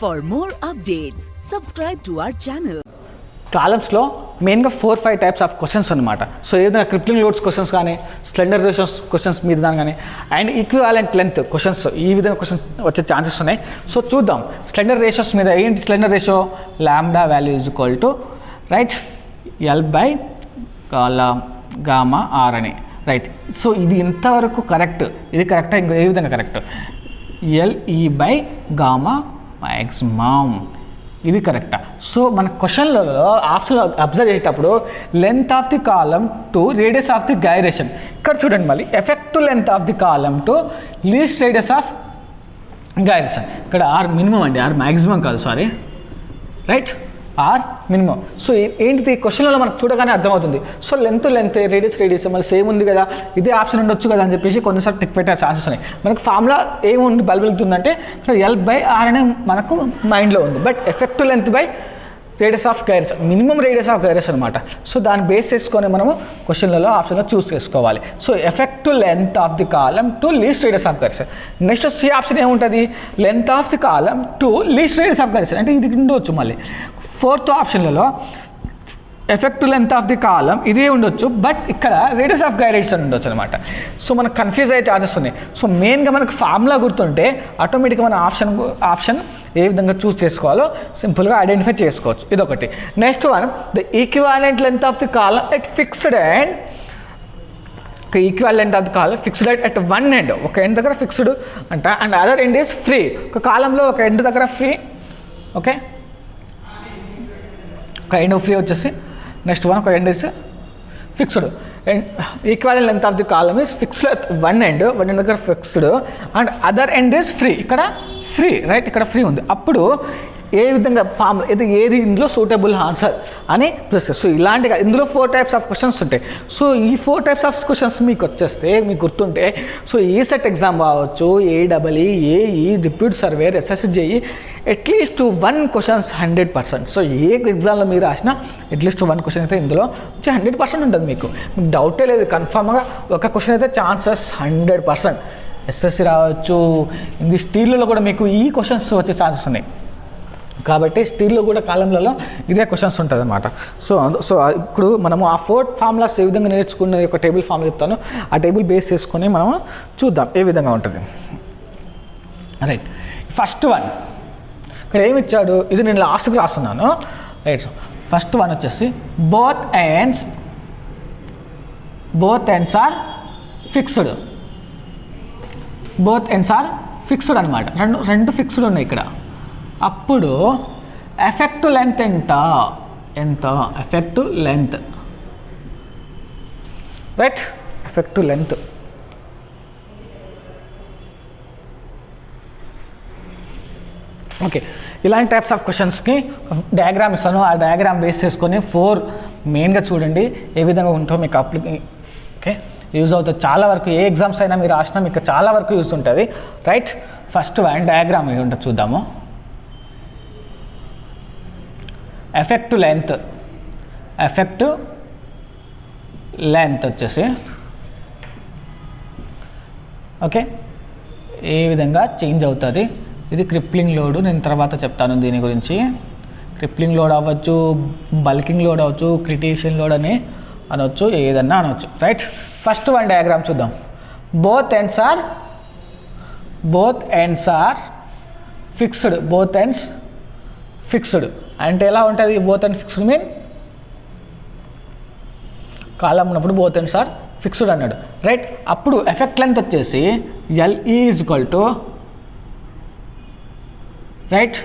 For more updates, subscribe to our channel. కాలమ్స్లో మెయిన్గా 4-5 types of questions అనమాట. So ఏదైనా crippling loads questions కానీ, slender ratios questions మీద దాని కానీ, అండ్ ఈక్వివాలెంట్ లెంత్ క్వశ్చన్స్, ఈ విధంగా క్వశ్చన్స్ వచ్చే ఛాన్సెస్ ఉన్నాయి. సో చూద్దాం స్లెండర్ రేషియోస్ మీద. ఏంటి slender ratio? Lambda value is equal to right L/gamma r అని, రైట్. సో ఇది ఇంతవరకు కరెక్ట్, ఇది కరెక్టా? ఇంకో ఏ విధంగా కరెక్ట్? LE/gamma maximum, ఇది కరెక్టా? సో మన క్వశ్చన్లలో ఆప్షన్ అబ్జర్వ్ చేసేటప్పుడు length of the column to radius of the gyration, ఇక్కడ చూడండి మళ్ళీ effective length of the column to least radius of gyration. ఇక్కడ ఆర్ మినిమం అండి, ఆర్ మ్యాక్సిమం కాదు, sorry, right, r minimum. So ఏంటిది క్వశ్చన్లలో మనకు చూడగానే అర్థమవుతుంది. సో లెంత్ రేడియస్ మళ్ళీ సేమ్ ఉంది కదా, ఇదే ఆప్షన్ ఉండొచ్చు కదా అని చెప్పేసి కొన్నిసార్లు టిక్ పెట్టే ఛాన్సెస్ ఉన్నాయి. మనకు ఫార్ములా ఏముంది బల్బెలుతుందంటే ఇక్కడ L/r అనే మనకు మైండ్లో ఉంది, but effective length by radius of gyration, minimum radius of gyration అనమాట. సో దాన్ని బేస్ చేసుకొని మనము క్వశ్చన్లలో ఆప్షన్లో చూస్ చేసుకోవాలి. So effective length of the column to least radius of gyration. Next C option ఏముంటుంది? Length of the column to least radius of gyration, అంటే ఇది ఉండవచ్చు. మళ్ళీ ఫోర్త్ ఆప్షన్లలో effective length of the column ఇదే ఉండొచ్చు, బట్ ఇక్కడ రేడియస్ ఆఫ్ గైరేషన్ ఉండొచ్చు అనమాట. సో మనకు కన్ఫ్యూజ్ అయ్యే ఛాన్సెస్ ఉన్నాయి. సో మెయిన్గా మనకు ఫార్ములా గుర్తుంటే ఆటోమేటిక్గా మన ఆప్షన్ ఏ విధంగా చూస్ చేసుకోవాలో సింపుల్గా ఐడెంటిఫై చేసుకోవచ్చు. ఇదొకటి. Next one, the equivalent length of the column at fixed and equivalent of the column fixed at one end, ఒక ఎండ్ దగ్గర ఫిక్స్డ్ అంట, and other end is free. ఒక కాలంలో ఒక ఎండ్ దగ్గర ఫ్రీ, ఓకే, ఒక ఎండ్ ఫ్రీ వచ్చేసి. Next one, ఒక end is fixed. And equal length of the column is fixed at one end దగ్గర fixed and other end is free. ఇక్కడ free, right, ఇక్కడ ఫ్రీ ఉంది. అప్పుడు ఏ విధంగా ఫార్మ్ ఏది ఇందులో సూటబుల్ ఆన్సర్ అని ప్రొసెస్. సో ఇలాంటిగా ఇందులో 4 టైప్స్ ఆఫ్ క్వశ్చన్స్ ఉంటాయి. సో ఈ 4 టైప్స్ ఆఫ్ క్వశ్చన్స్ మీకు వచ్చేస్తే, మీకు గుర్తుంటే, సో ఈసెట్ ఎగ్జామ్ కావచ్చు, AEE, AE, deputy surveyor, SSC, at least 1 క్వశ్చన్స్ 100%. సో ఏ ఎగ్జామ్లో మీరు రాసినా అట్లీస్ట్ 1 క్వశ్చన్ అయితే ఇందులో 100% ఉంటుంది. మీకు డౌటే లేదు, కన్ఫామ్గా ఒక క్వశ్చన్ అయితే ఛాన్సెస్ 100%. SSC రావచ్చు, ఇది స్టీల్లో కూడా మీకు ఈ క్వశ్చన్స్ వచ్చే ఛాన్సెస్ ఉన్నాయి. కాబట్టి స్టీల్లో కూడా కాలంలో ఇదే క్వశ్చన్స్ ఉంటుంది అనమాట. సో ఇప్పుడు మనము ఆ 4 ఫార్ములాస్ ఏ విధంగా నేర్చుకునే ఒక టేబుల్ ఫార్ములా చెప్తాను, ఆ టేబుల్ బేస్ చేసుకొని మనము చూద్దాం ఏ విధంగా ఉంటుంది. రైట్, ఫస్ట్ వన్ ఇక్కడ ఏమి ఇచ్చాడు, ఇది నేను లాస్ట్కి రాస్తున్నాను, రైట్. ఫస్ట్ వన్ వచ్చేసి both ends are fixed. Both ends are fixed అనమాట, రెండు ఫిక్స్డ్ ఉన్నాయి ఇక్కడ. అప్పుడు ఎఫెక్టివ్ లెంత్ ఎంత? Effective length, right, effective length. Okay, ఇలాంటి టైప్స్ ఆఫ్ క్వశ్చన్స్కి డయాగ్రామ్ ఇస్తాను, ఆ డయాగ్రామ్ బేస్ చేసుకొని 4 మెయిన్గా చూడండి ఏ విధంగా ఉంటుందో మీకు ఓకే యూజ్ అవుతుంది. చాలా వరకు ఏ ఎగ్జామ్స్ అయినా మీరు రాసినా మీకు చాలా వరకు యూజ్ ఉంటుంది, రైట్. ఫస్ట్ వన్ డయాగ్రామ్ ఏమి ఉంటుంది చూద్దాము. ఎఫెక్టివ్ లెంత్ వచ్చేసి ఓకే ఏ విధంగా చేంజ్ అవుతుంది. ఇది క్రిప్లింగ్ లోడ్, నేను తర్వాత చెప్తాను దీని గురించి. క్రిప్లింగ్ లోడ్ అవ్వచ్చు, బల్కింగ్ లోడ్ అవ్వచ్చు, క్రిటిషియన్ లోడ్ అని అనవచ్చు, ఏదన్నా అనవచ్చు, రైట్. ఫస్ట్ వన్ డయాగ్రామ్ చూద్దాం. Both ends are fixed. అంటే ఎలా ఉంటుంది? Both end fixed mean column ఉన్నప్పుడు బోత్ ఎండ్స్ ఆర్ ఫిక్స్డ్ అన్నాడు, రైట్. అప్పుడు ఎఫెక్ట్ లెంత్ వచ్చేసి LE is equal to right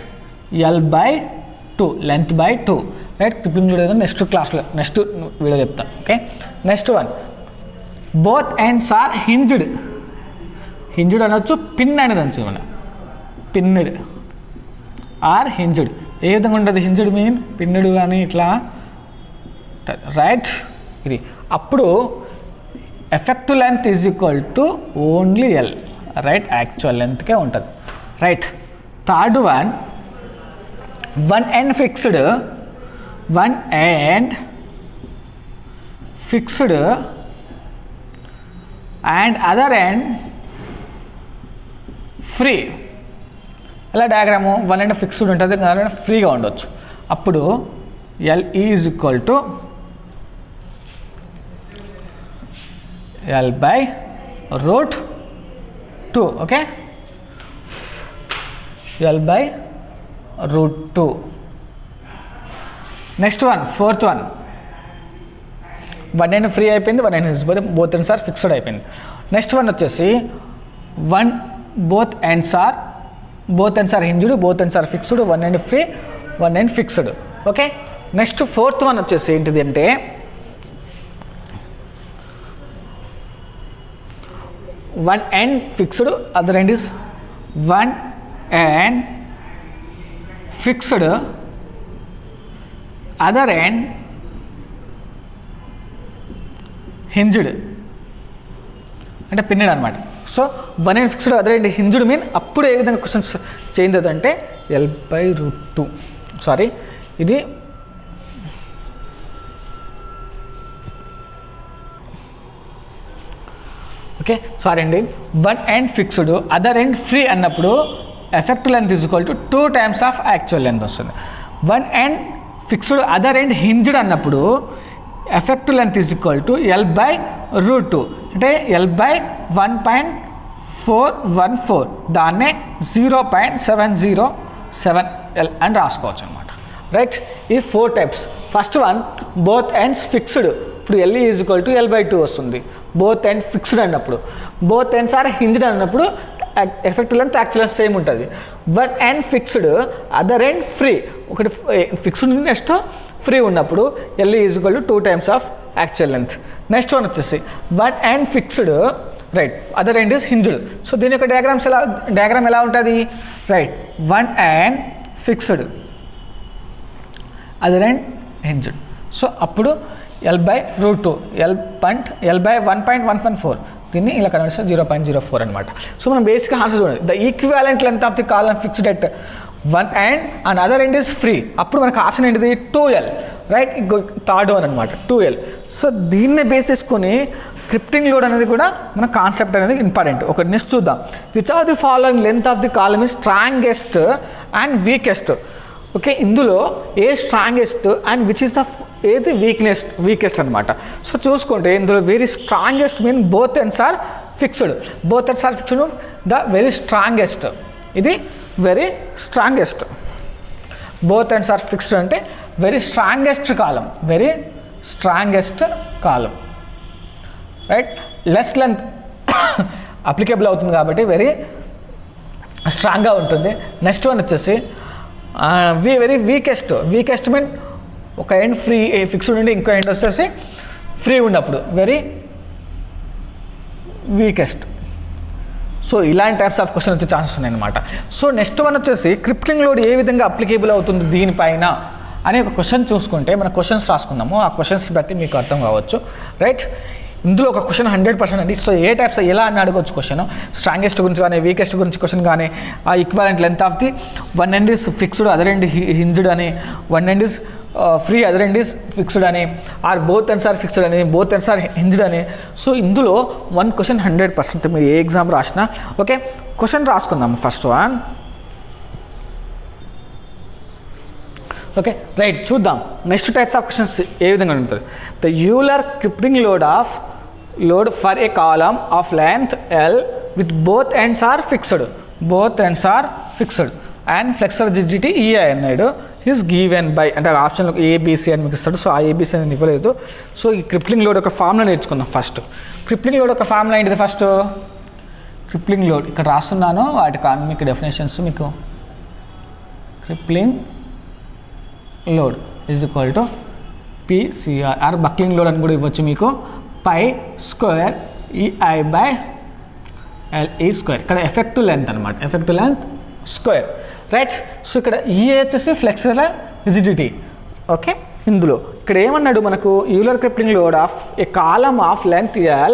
L/2, length by 2, right. Clipping video next క్లాస్లో next video చెప్తాను, okay. Next one, both ends are hinged అనొచ్చు, pin అనేది అనొచ్చు, మన పిన్నుడ్ ఆర్ హింజ్డ్. ఏ విధంగా ఉంటుంది హింజ్డ్ మీన్? పిన్నుడు కానీ ఇట్లా, రైట్, ఇది. అప్పుడు effective length is equal to only L, right, actual లెంత్కే ఉంటుంది, right. Third one, one end fixed and other end free, ఇలా డయాగ్రాము 1 అండ్ ఫిక్స్డ్ ఉంటుంది, ఫ్రీగా ఉండొచ్చు. అప్పుడు LE is equal to L/√2. Okay, L/√2. Next one, fourth one, 1 and free అయిపోయింది, 1 and both ends are fixed అయిపోయింది. Next one వచ్చేసి 1 both ends are hinged, both ends are fixed, 1 and free, 1 and fixed. Okay, next fourth one వచ్చేసి ఏంటిది అంటే 1 end fixed, other end is 1 end fixed, other end hinged అంటే పిన్నెడ్ అనమాట. So 1 end fixed, other end hinged mean అప్పుడు ఏ విధంగా questions change అవుతుందంటే L/√2. Sorry, ఇది ఓకే, సారీ అండి. 1 end fixed, other end free అన్నప్పుడు effective length is equal to 2 times of actual length వస్తుంది. 1 end fixed, other end hinged అన్నప్పుడు effective length is equal to L/√2 అంటే L/1.414, దాన్నే 0.707 L అని రాసుకోవచ్చు అనమాట. రైట్, ఈ 4 types. First one both ends fixed, ఇప్పుడు LE is equal to L/2 వస్తుంది. బోత్ ఎండ్ ఫిక్స్డ్ అన్నప్పుడు, బోత్ ఎండ్స్ ఆర్ హింజ్డ్ అన్నప్పుడు ఎఫెక్టివ్ లెంత్ యాక్చువల్ సేమ్ ఉంటుంది. 1 end fixed, other end free, ఒకటి ఫిక్స్డ్ నెక్స్ట్ ఫ్రీ ఉన్నప్పుడు LE is equal to 2 times of actual length. Next one వచ్చేసి 1 end fixed, right, other end is hinged. So దీని యొక్క diagram ఎలా ఉంటుంది? Right, 1 end fixed, other end hinged. So అప్పుడు L/√2, L/1.114, దీన్ని ఇలా convert చేస్తే 0.04 అనమాట. సో మనం బేసిక్గా ఆన్సర్ చూడండి. The equivalent length of the column fixed at 1 end and other end is free. అప్పుడు మనకు ఆప్షన్ ఏంటిది? 2L. రైట్, థర్డ్ వన్ అనమాట 2L. సో దీన్ని బేస్ చేసుకొని క్రిప్టింగ్ లోడ్ అనేది కూడా మన కాన్సెప్ట్ అనేది ఇంపార్టెంట్. ఒక నెక్స్ట్ చూద్దాం. Which of the following length of the column is strongest and weakest. Okay, ఇందులో ఏ strongest and which is the ఏది వీకెస్ట్ అనమాట. సో చూసుకుంటే ఇందులో very strongest mean both ends are fixed, the very strongest, ఇది very strongest. Both ends are fixed అంటే very strongest column. Right, less length applicable అవుతుంది కాబట్టి వెరీ స్ట్రాంగ్గా ఉంటుంది. నెక్స్ట్ వన్ వచ్చేసి వెరీ వీకెస్ట్ మీన్ ఒక ఎండ్ ఫ్రీ ఫిక్స్డ్ ఉండి ఇంకో ఎండ్ వచ్చేసి ఫ్రీ ఉన్నప్పుడు వెరీ వీకెస్ట్. సో ఇలాంటి టైప్స్ ఆఫ్ క్వశ్చన్ వచ్చే ఛాన్సెస్ ఉన్నాయన్నమాట. సో నెక్స్ట్ వన్ వచ్చేసి క్రిప్టింగ్ లోడ్ ఏ విధంగా అప్లికేబుల్ అవుతుంది దీనిపైన అనే ఒక క్వశ్చన్ చూసుకుంటే మన క్వశ్చన్స్ రాసుకుందాము. ఆ క్వశ్చన్స్ బట్టి మీకు అర్థం కావచ్చు. రైట్, ఇందులో ఒక క్వశ్చన్ 100% అండి. సో ఏ టైప్స్ ఎలా అని అడగవచ్చు క్వశ్చన్, స్ట్రాంగెస్ట్ గురించి కానీ వీకెస్ట్ గురించి క్వశ్చన్ కానీ, ఆ equivalent length of the 1 end is fixed, other end hinged అని, 1 end is free, other end is fixed అని, or both ends are fixed అని, బోత్ ఎండ్స్ ఆర్ హింజ్డ్ అని. సో ఇందులో వన్ క్వశ్చన్ 100% మీరు ఏ ఎగ్జామ్ రాసినా. ఓకే, క్వశ్చన్ రాసుకుందాము first one. Okay, right, చూద్దాం నెక్స్ట్ టైప్స్ ఆఫ్ క్వశ్చన్స్ ఏ విధంగా ఉంటుంది. The Euler crippling load for a column of length L with both ends are fixed and flexural rigidity EI అన్నాడు. Is given by అంటే ఆప్షన్లో ABC అని మీకు ఇస్తాడు. సో ఆ ABC అని ఇవ్వలేదు. సో ఈ క్రిప్లింగ్ లోడ్ ఒక ఫార్ములా నేర్చుకుందాం ఫస్ట్. క్రిప్లింగ్ లోడ్ ఒక ఫార్ములా ఏంటిది? ఫస్ట్ క్రిప్లింగ్ లోడ్ ఇక్కడ రాస్తున్నాను, వాటి మీకు డెఫినేషన్స్. మీకు crippling load is equal to PCR or buckling load అని కూడా ఇవ్వచ్చు మీకు. π² EI/LE². ఇక్కడ ఎఫెక్టివ్ లెంత్ అనమాట, effective length square. Right, so ఇక్కడ EA వచ్చేసి ఫ్లెక్సిబుల్ రిజిడిటీ. ఓకే, ఇందులో ఇక్కడ ఏమన్నాడు మనకు? Euler crippling load of a column of length L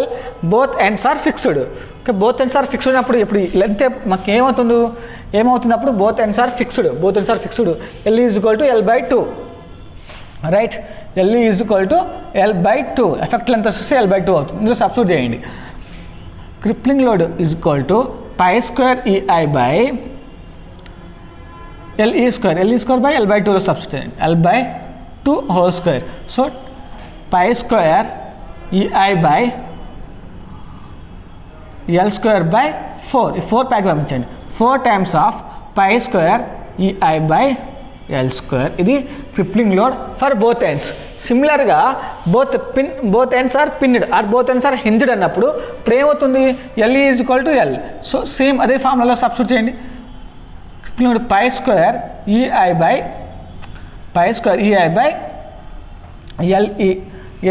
both ends are fixed. Okay, both ends are fixed అప్పుడు ఇప్పుడు లెంత్ మాకు ఏమవుతుంది అప్పుడు? Both ends are fixed. L is equal to L/2. Right, L is equal to L/2. Effect length వచ్చేసి L/2 అవుతుంది. ఇందులో substitute చేయండి. Crippling load is equal to π² EI/LE². LE square by L/2 substitute, L/2 whole square. So pi square EI by L square by 4. 4 పైకి పంపించండి. 4 times of pi square EI by L square. ఇది crippling load for both ends. సిమిలర్గా both ends are pinned or both ends are hinged అన్నప్పుడు ఇప్పుడు ఏమవుతుంది? LE is equal to L. So same అదే ఫార్ములాలో substitute చేయండి. Crippling load pi square EI by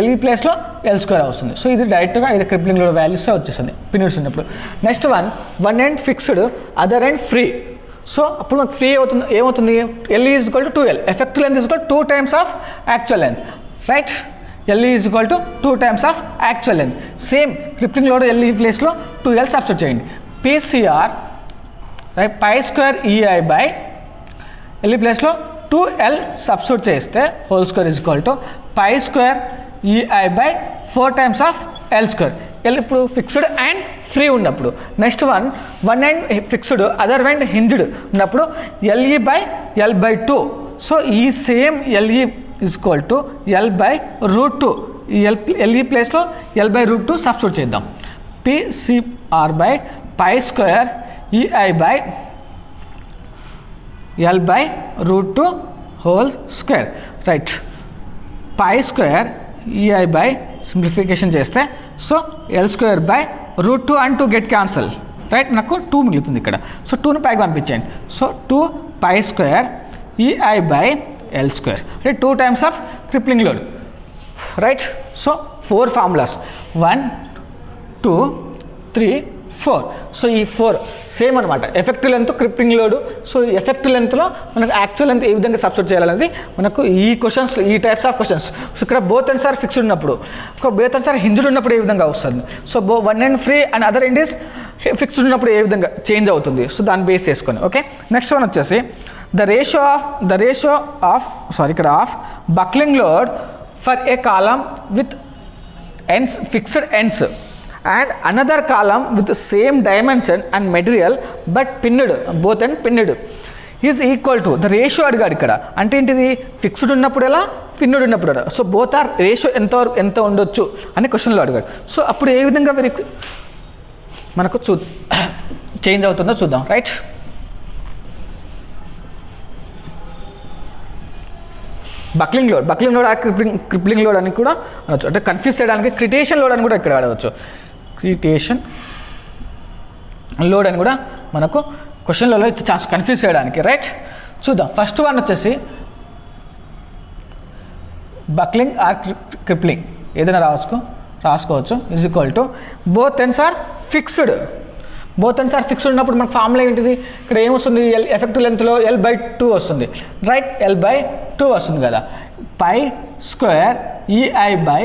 LE ప్లేస్లో L square వస్తుంది. So ఇది డైరెక్ట్గా ఇది క్రిప్లింగ్ లోడ్ వాల్యూస్ వచ్చేస్తుంది పిన్నిడ్స్ ఉన్నప్పుడు. Next one end fixed, other end free. So అప్పుడు మనకు ఫ్రీ ఏమవుతుంది? LE is equal to 2L, effective length is equal 2 times of actual length, right? LE is equal to 2 times of actual length. Same crippling load LE ప్లేస్లో 2L substitute చేయండి. PCR right pi square EI by LE ప్లేస్లో 2L substitute చేస్తే whole square is equal to pi square EI by 4 times of L square. L ఇప్పుడు fixed and free ఉన్నప్పుడు. Next one and fixed other and hinged ఉన్నప్పుడు LE by L/2. So ఈ same LE is equal to L/√2. ఈ LE ప్లేస్లో L/√2 substitute చేద్దాం. PCR by pi square EI by L/√2 whole square, రైట్? pi square EI by సింప్లిఫికేషన్ చేస్తే so L square by √2 and 2 get cancel, right? నాకు 2 మిగులుతుంది ఇక్కడ. సో 2ని పైకి పంపించండి. So 2 pi square EI by L square, అంటే 2 times of crippling load, right? So 4 formulas 1 2 3 4. So ఈ 4 సేమ్ అనమాట. Effective length crippling load. So effective లెంత్లో మనకు యాక్చువల్ లెంత్ ఏ విధంగా సబ్స్టిట్యూట్ చేయాలనేది మనకు ఈ క్వశ్చన్స్, ఈ టైప్స్ ఆఫ్ క్వశ్చన్స్. సో ఇక్కడ బోత్ ఎండ్స్ ఆర్ ఫిక్స్డ్ ఉన్నప్పుడు, బోత్ ఎండ్స్ ఆర్ హింజ్డ్ ఉన్నప్పుడు ఏ విధంగా వస్తుంది? So one end free and other end is fixed ఉన్నప్పుడు ఏ విధంగా చేంజ్ అవుతుంది? సో దాన్ని బేస్ చేసుకొని. ఓకే, నెక్స్ట్ వన్ వచ్చేసి the ratio of buckling load for a column with ends fixed ends and another column with the same dimension and material but pinned, both end pinned, is equal to the ratio అడిగాడు ఇక్కడ. అంటే ఏంటిది? Fixed ఉన్నప్పుడు ఎలా, pinned ఉన్నప్పుడు ఎలా. So both are ratio ఎంత ఉండొచ్చు అని క్వశ్చన్లో అడిగాడు. సో అప్పుడు ఏ విధంగా మనకు చేంజ్ అవుతుందో చూద్దాం, right? Buckling load crippling load అని కూడా అనొచ్చు. అంటే కన్ఫ్యూజ్ చేయడానికి క్రిటేషన్ లోడ్ అని కూడా ఇక్కడ వాడవచ్చు. క్రిటేషన్ లోడ్ అని కూడా మనకు క్వశ్చన్లలో ఛాన్స్ కన్ఫ్యూజ్ చేయడానికి, రైట్? చూద్దాం. ఫస్ట్ వన్ వచ్చేసి బక్లింగ్ ఆర్ క్రిప్లింగ్ ఏదైనా రాసుకోవచ్చు. Is equal to both ends are fixed. ఉన్నప్పుడు మనకు ఫార్ములా ఏంటిది? ఇక్కడ ఏమొస్తుంది? ఎఫెక్టివ్ లెంత్లో L/2 వస్తుంది, రైట్? L/2 వస్తుంది కదా. pi square EI by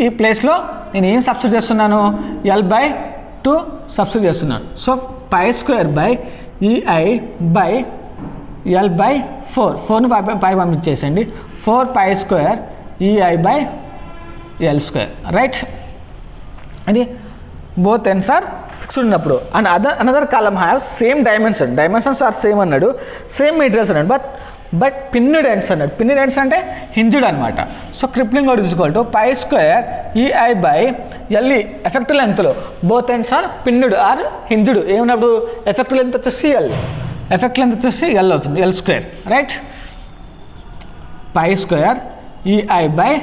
ఈ ప్లేస్లో నేను ఏం సబ్స్టిట్యూట్ చేస్తున్నాను? L/2 సబ్స్టిట్యూట్ చేస్తున్నాను. So pi square by EI by L/4. 4ని పై పంపించేసండి. 4 pi square EI by L square, right? అది బోత్ ఎండ్స్ ఆర్ ఫిక్స్డ్ ఉన్నప్పుడు. And another column have same dimensions are same అన్నాడు, సేమ్ మెటీరియల్స్ అన్నాడు, but pinned ends అన్నాడు. Pinned ends అంటే hinged అనమాట. So crippling load is equal to pi square EI by LE. Effective లెంత్లో both ends are pinned or hinged ఏమన్నప్పుడు effective length వచ్చేసి L అవుతుంది, L square, రైట్? pi square EI by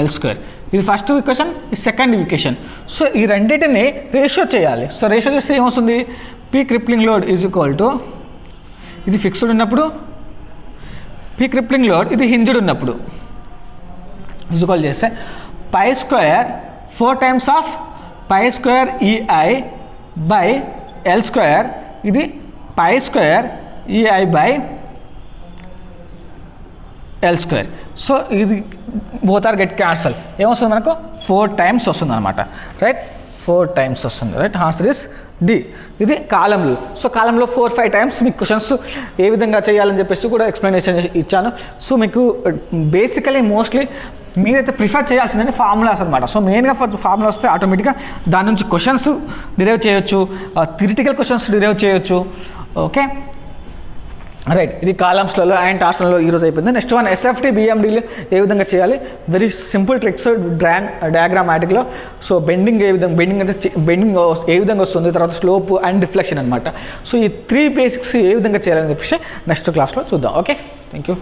L square. ఇది first equation, ఇది second equation. So ఈ రెండింటిని ratio చేయాలి. సో రేషియో చేస్తే ఏమొస్తుంది? P crippling load is equal to, ఇది ఫిక్స్డ్ ఉన్నప్పుడు పీ క్రిప్లింగ్ లోడ్, ఇది హింజ్డ్ ఉన్నప్పుడు ఈజ్ ఈక్వల్ చేస్తే pi square 4 times of pi square EI by L square, ఇది pi square EI by L square. So ఇది both are get cancel. ఏమొస్తుంది మనకు? 4 times వస్తుంది అనమాట, రైట్? 4 times వస్తుంది, రైట్? Answer is D. ఇది కాలంలో. సో కాలంలో 4-5 times మీకు క్వశ్చన్స్ ఏ విధంగా చేయాలని చెప్పేసి కూడా ఎక్స్ప్లెనేషన్ ఇచ్చాను. సో మీకు బేసికలీ మోస్ట్లీ మీరైతే ప్రిఫర్ చేయాల్సిందని ఫార్ములాస్ అనమాట. సో మెయిన్గా ఫార్ములా వస్తే ఆటోమేటిక్గా దాని నుంచి క్వశ్చన్స్ డిరైవ్ చేయొచ్చు, థియరిటికల్ క్వశ్చన్స్ డిరైవ్ చేయొచ్చు. ఓకే, రైట్, ఇది కాలమ్స్లలో అండ్ టార్షన్లో ఈరోజు అయిపోయింది. నెక్స్ట్ వన్ ఎస్ఎఫ్టీ బిఎండీలు ఏ విధంగా చేయాలి, వెరీ సింపుల్ ట్రిక్స్ డయాగ్రామాటిక్లో. సో బెండింగ్ బెండింగ్ ఏ విధంగా వస్తుంది, తర్వాత స్లోప్ అండ్ రిఫ్లెక్షన్ అనమాట. సో ఈ 3 బేసిక్స్ ఏ విధంగా చేయాలని చెప్పేసి నెక్స్ట్ క్లాస్లో చూద్దాం. Okay, thank you.